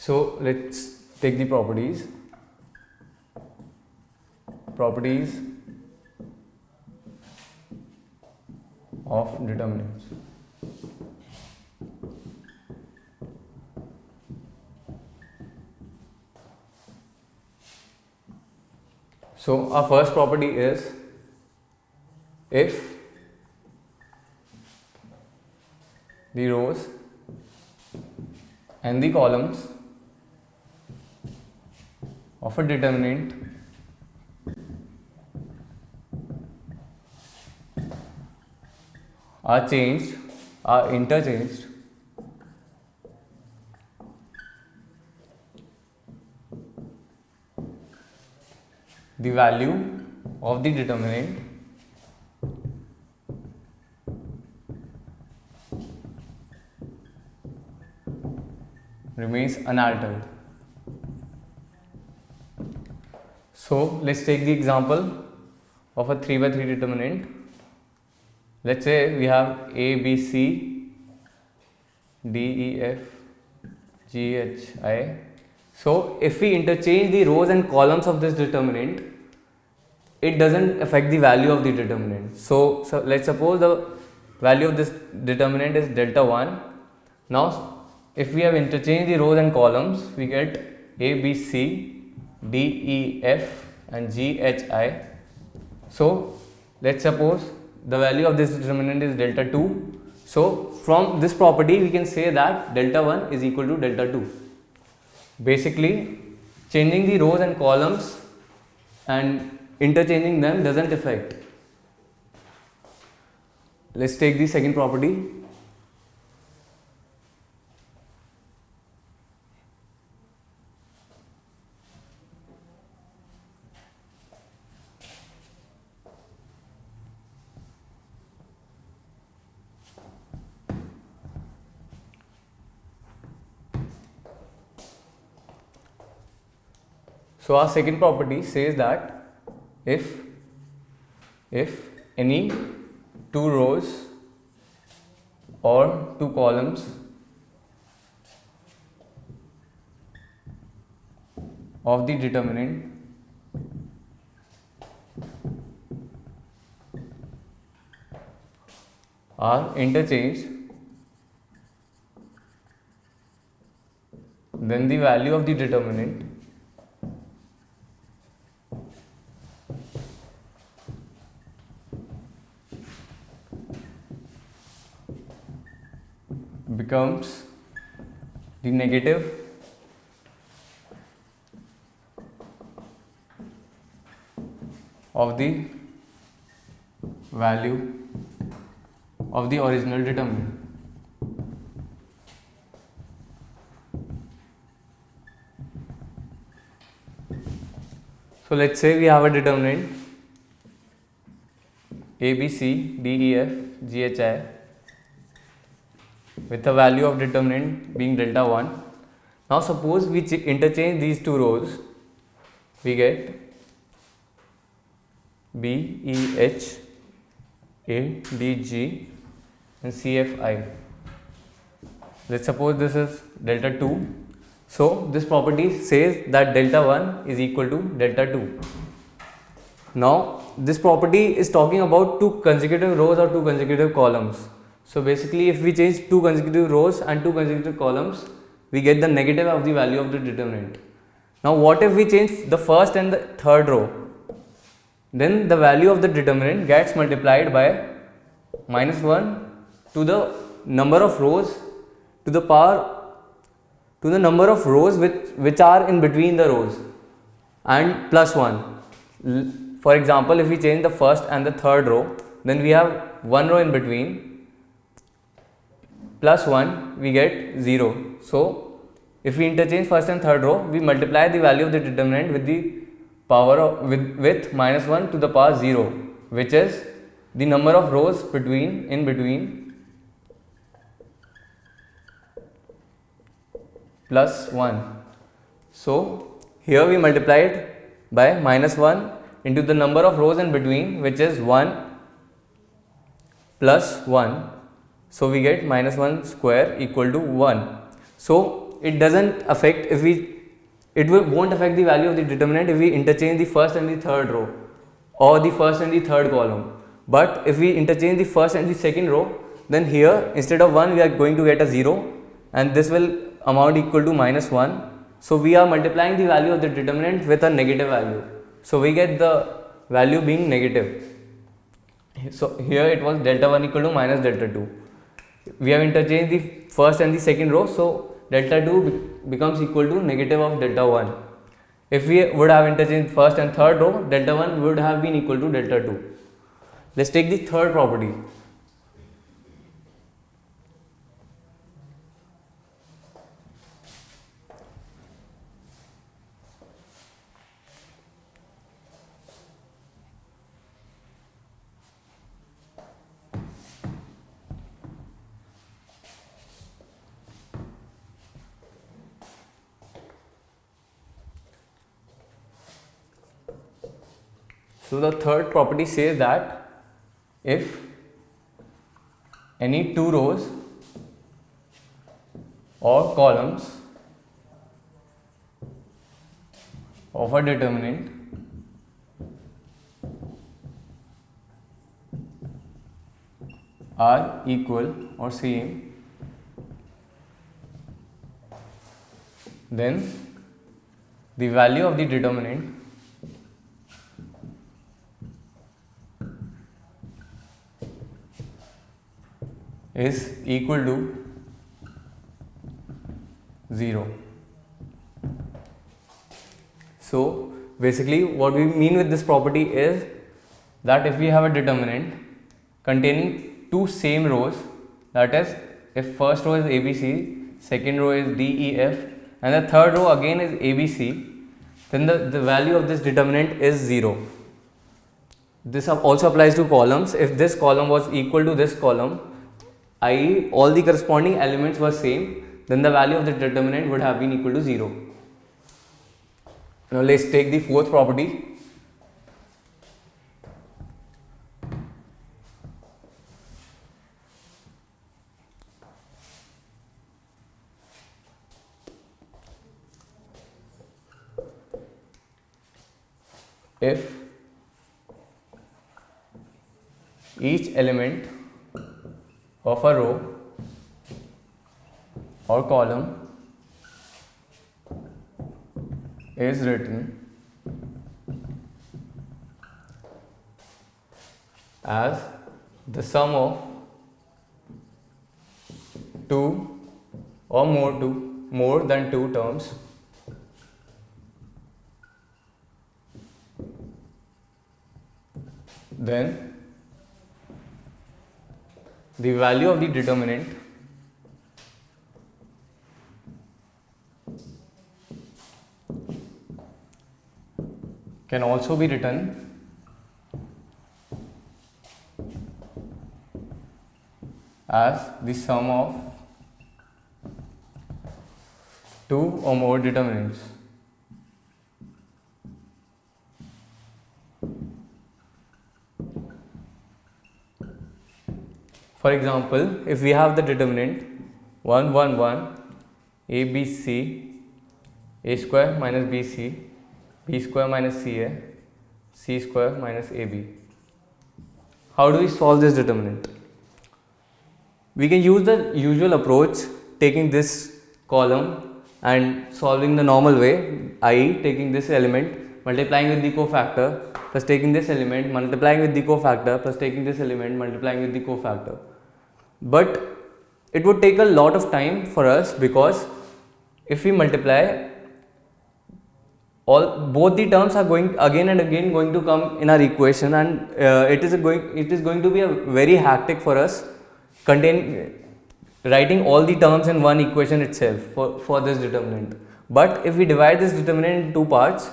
So let's take the properties of determinants. So our first property is if the rows and the columns of a determinant are interchanged, the value of the determinant remains unaltered. So let's take the example of a 3 by 3 determinant. Let's say we have A, B, C, D, E, F, G, H, I. So if we interchange the rows and columns of this determinant, it doesn't affect the value of the determinant. So let's suppose the value of this determinant is delta 1. Now if we have interchanged the rows and columns, we get A, B, C, D, E, F and G, H, I. So let's suppose the value of this determinant is delta 2. So from this property we can say that delta 1 is equal to delta 2. Basically, changing the rows and columns and interchanging them doesn't affect. Let's take the second property. So our second property says that if any two rows or two columns of the determinant are interchanged, then the value of the determinant becomes the negative of the value of the original determinant. So let's say we have a determinant A, B, C, D, E, F, G, H, I with the value of determinant being delta 1. Now suppose we interchange these two rows, we get B, E, H, A, D, G and C, F, I. Let's suppose this is delta 2. So this property says that delta 1 is equal to delta 2. Now this property is talking about two consecutive rows or two consecutive columns. So basically if we change two consecutive rows and two consecutive columns, we get the negative of the value of the determinant. Now what if we change the first and the third row? Then the value of the determinant gets multiplied by -1 to the number of rows to the number of rows which are in between the rows and +1. For example, if we change the first and the third row, then we have one row in between, +1 we get 0. So if we interchange first and third row, we multiply the value of the determinant with the power of, with -1 to the power 0, which is the number of rows in between +1. So here we multiply it by -1 into the number of rows in between, which is 1 plus 1. So we get -1 square equal to 1. So it doesn't affect if won't affect the value of the determinant if we interchange the first and the third row or the first and the third column. But if we interchange the first and the second row, then here instead of 1 we are going to get a 0, and this will amount equal to -1. So we are multiplying the value of the determinant with a negative value. So we get the value being negative. So here it was delta 1 equal to minus delta 2. We have interchanged the first and the second row, so delta 2 becomes equal to negative of delta 1. If we would have interchanged first and third row, delta 1 would have been equal to delta 2. Let's take the third property. So the third property says that if any two rows or columns of a determinant are equal or same, then the value of the determinant is equal to 0. So basically what we mean with this property is that if we have a determinant containing two same rows, that is if first row is ABC, second row is DEF, and the third row again is ABC, then the value of this determinant is 0. This also applies to columns. If this column was equal to this column, i.e. all the corresponding elements were same, then the value of the determinant would have been equal to 0. Now let's take the fourth property. If each element of a row or column is written as the sum of two or more than two terms then the value of the determinant can also be written as the sum of two or more determinants. For example, if we have the determinant 1 1 1 ABC a square minus BC b square minus CA c square minus AB, how do we solve this determinant? We can use the usual approach, taking this column and solving the normal way, i.e. taking this element, multiplying with the cofactor, plus taking this element, multiplying with the cofactor, plus taking this element, multiplying with the cofactor. But it would take a lot of time for us, because if we multiply, both the terms are going again and again going to come in our equation, and it is going to be a very hectic for us writing all the terms in one equation itself for this determinant. But if we divide this determinant in two parts,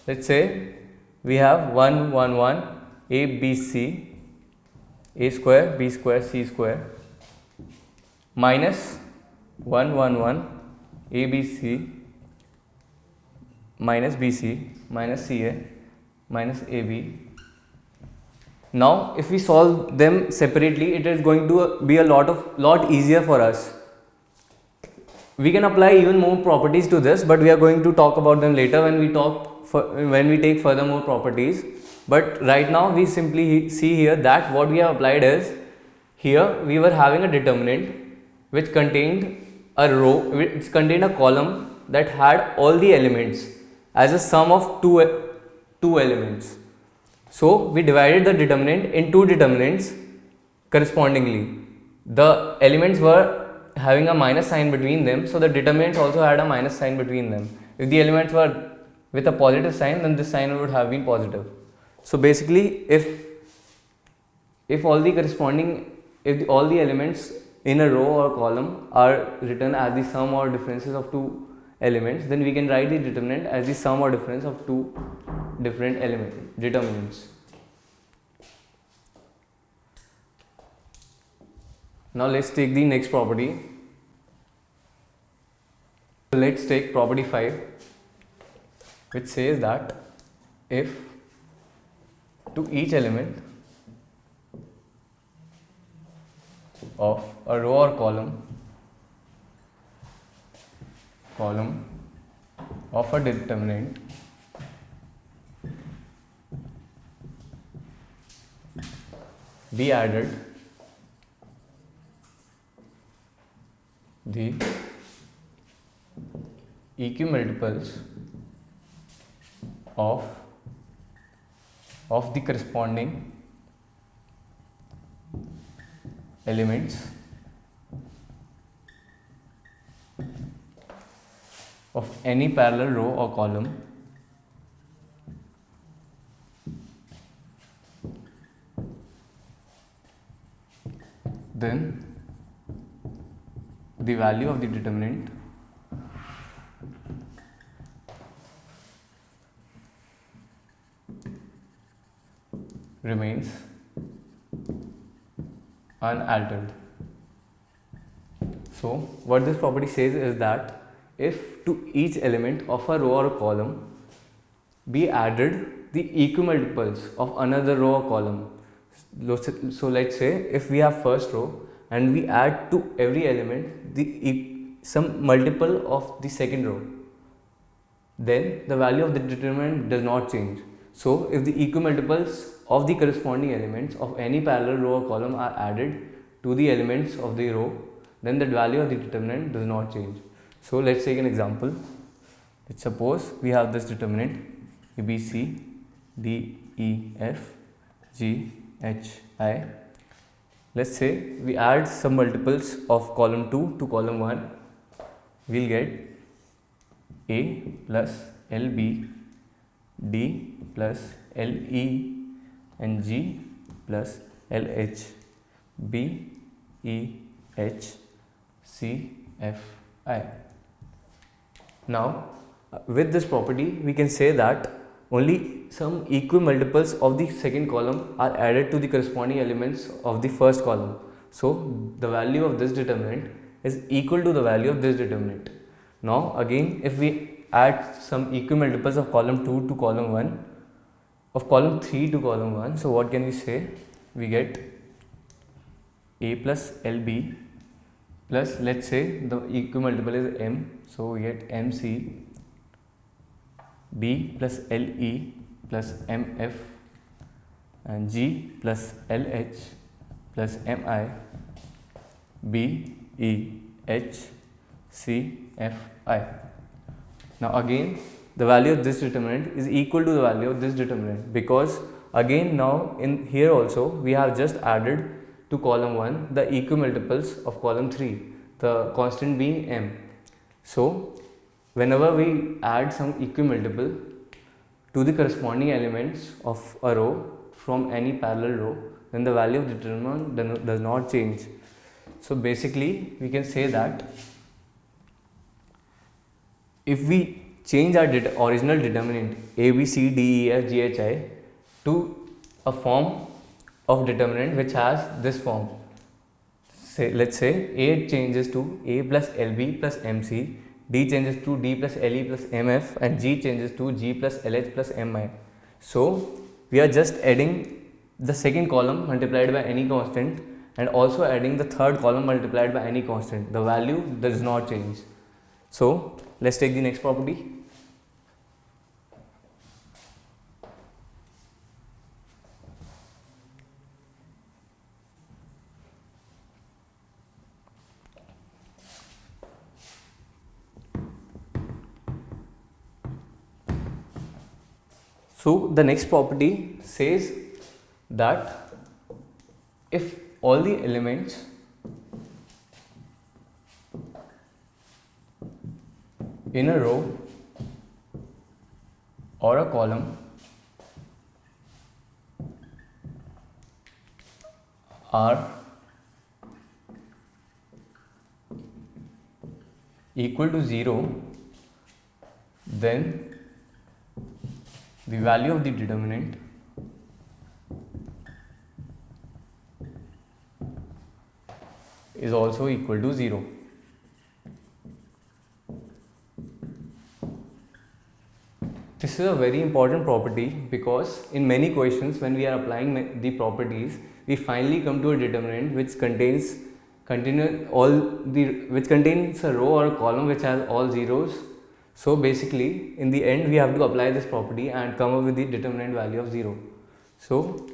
let's say we have 1 1 1 ABC a square b square c square minus 1 1 1 ABC minus BC minus CA minus AB. Now if we solve them separately, it is going to be a lot easier for us. we can apply even more properties to this, but we are going to talk about them later when we take further more properties. But right now we simply see here that what we have applied is, here we were having a determinant which contained a row, which contained a column that had all the elements as a sum of two elements. So we divided the determinant in two determinants correspondingly. The elements were having a minus sign between them, so the determinants also had a minus sign between them. If the elements were with a positive sign, then this sign would have been positive. So basically, if all the elements in a row or column are written as the sum or differences of two elements, then we can write the determinant as the sum or difference of two different determinants. Now let's take the next property. Let's take property 5, which says that if to each element of a row or column of a determinant be added the equimultiples of the corresponding elements of any parallel row or column then the value of the determinant remains unaltered. So what this property says is that if to each element of a row or a column be added the equimultiples of another row or column. So let's say if we have first row and we add to every element some multiple of the second row, then the value of the determinant does not change. So if the equimultiples of the corresponding elements of any parallel row or column are added to the elements of the row, then the value of the determinant does not change. So let's take an example. Let's suppose we have this determinant A, B, C, D, E, F, G, H, I. Let's say we add some multiples of column 2 to column 1. We'll get A plus LB, D plus LE, and G plus LH, B, E, H, C, F, I. Now with this property we can say that only some equimultiples of the second column are added to the corresponding elements of the first column. So the value of this determinant is equal to the value of this determinant. Now again, if we add some equimultiples of column 2 to column 1, of column 3 to column 1, so what can we say? We get A plus LB plus, let's say the equimultiple is M, so we get MC, D plus LE plus MF, and G plus LH plus MI, B, E, H, C, F, I. Now again, the value of this determinant is equal to the value of this determinant, because again now in here also we have just added to column 1 the equimultiples of column 3, the constant being M. So whenever we add some equimultiple to the corresponding elements of a row from any parallel row, then the value of the determinant does not change. So basically we can say that if we change our original determinant A, B, C, D, E, F, G, H, I to a form of determinant which has this form, let's say A changes to A plus LB plus MC, D changes to D plus LE plus MF, and G changes to G plus LH plus MI. So we are just adding the second column multiplied by any constant and also adding the third column multiplied by any constant. The value does not change. So let's take the next property. So the next property says that if all the elements in a row or a column are equal to 0, then the value of the determinant is also equal to 0. This is a very important property because in many questions when we are applying the properties, we finally come to a determinant which contains a row or a column which has all zeros. So basically in the end we have to apply this property and come up with the determinant value of 0. So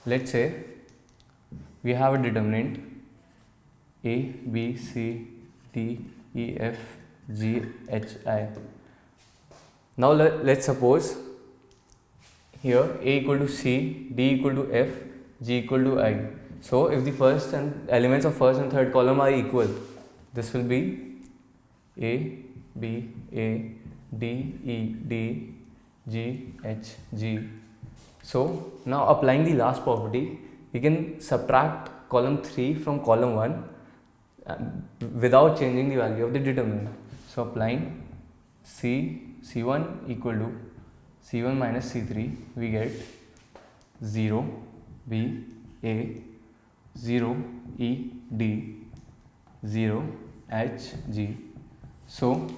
let's say we have a determinant A, B, C, D, E, F, G, H, I. Now let's suppose here A equal to C, D equal to F, G equal to I. So if the first and elements of first and third column are equal, this will be A, B, A, D, E, D, G, H, G. So now applying the last property, we can subtract column 3 from column 1 without changing the value of the determinant. So applying C1 equal to C1 minus C3, we get 0 B A, 0 E D, 0 H G. So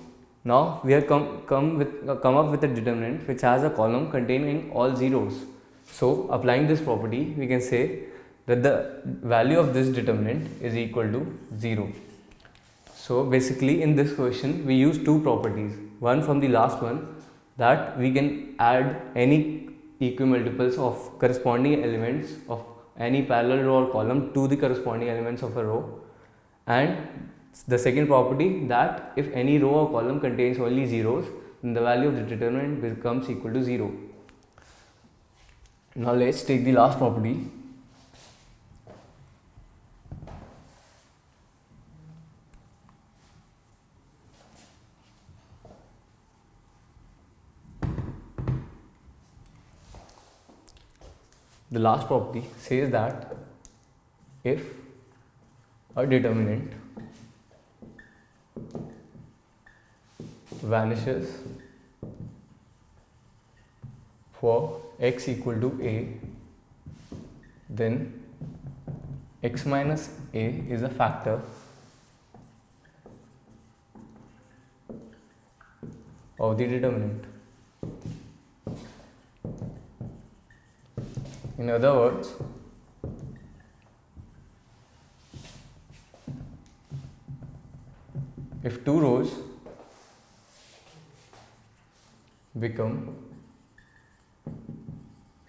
now we have come up with a determinant which has a column containing all zeros. So applying this property, we can say that the value of this determinant is equal to 0. So basically in this question we use two properties. One from the last one, that we can add any equimultiples of corresponding elements of any parallel row or column to the corresponding elements of a row, and the second property, that if any row or column contains only zeros, then the value of the determinant becomes equal to 0. Now let's take the last property. The last property says that if a determinant vanishes for x equal to a, then x minus a is a factor of the determinant. In other words, if two rows become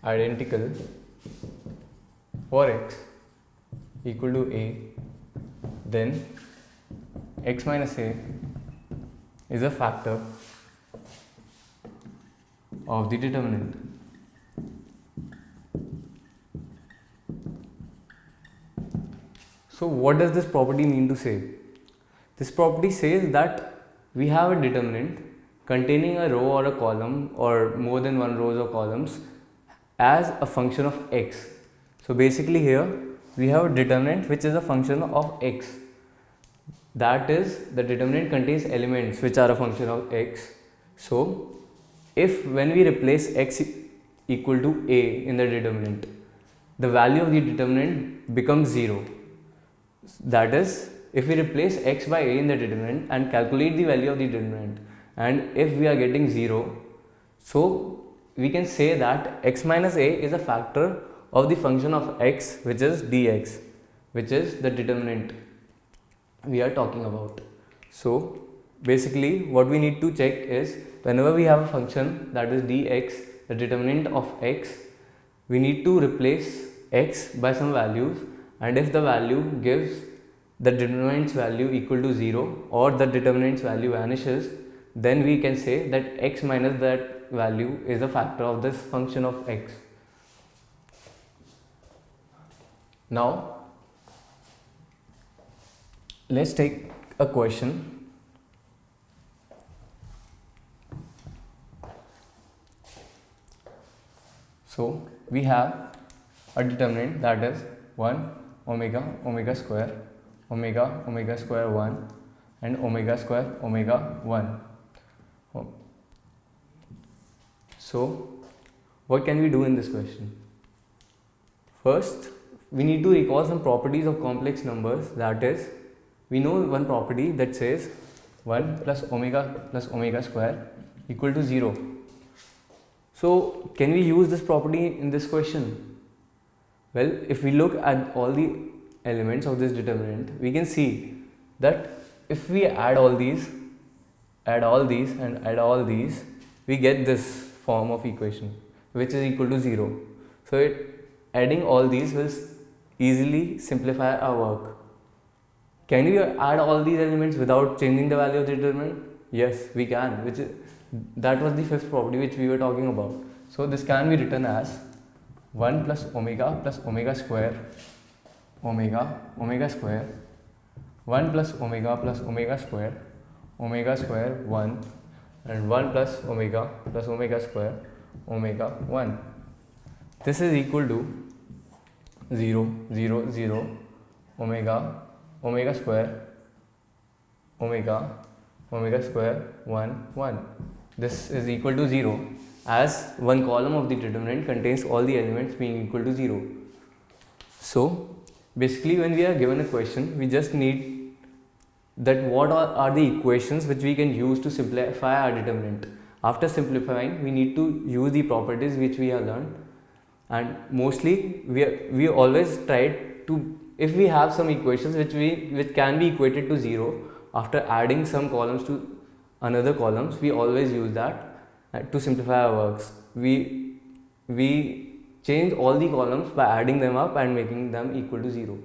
identical for x equal to a, then x minus a is a factor of the determinant. So what does this property mean to say? This property says that we have a determinant containing a row or a column or more than one rows or columns as a function of x. So basically here we have a determinant which is a function of x. That is, the determinant contains elements which are a function of x. So if when we replace x equal to a in the determinant, the value of the determinant becomes 0. That is, if we replace x by a in the determinant and calculate the value of the determinant, and if we are getting 0, so we can say that x minus a is a factor of the function of x, which is dx, which is the determinant we are talking about. So basically what we need to check is whenever we have a function that is dx, the determinant of x, we need to replace x by some values, and if the value gives the determinant's value equal to 0 or the determinant's value vanishes, then we can say that x minus that value is a factor of this function of x. Now let's take a question. So we have a determinant that is 1 omega omega square omega omega square 1 and omega square omega 1. So what can we do in this question? First, we need to recall some properties of complex numbers. That is, we know one property that says 1 plus omega square equal to 0. So can we use this property in this question? Well, if we look at all the elements of this determinant, we can see that if we add all these and add all these, we get this form of equation which is equal to 0. So adding all these will easily simplify our work. Can we add all these elements without changing the value of the determinant? Yes, we can. That was the fifth property which we were talking about. So this can be written as 1 plus omega square omega square 1 plus omega square 1 and 1 plus omega square omega 1. This is equal to 0 0 0 omega square omega square 1 1. This is equal to 0 as one column of the determinant contains all the elements being equal to 0. So basically when we are given a question, we just need that what are the equations which we can use to simplify our determinant. After simplifying, we need to use the properties which we have learned, and mostly we always try to, if we have some equations which can be equated to 0, after adding some columns to another columns, we always use that to simplify our works. We change all the columns by adding them up and making them equal to 0.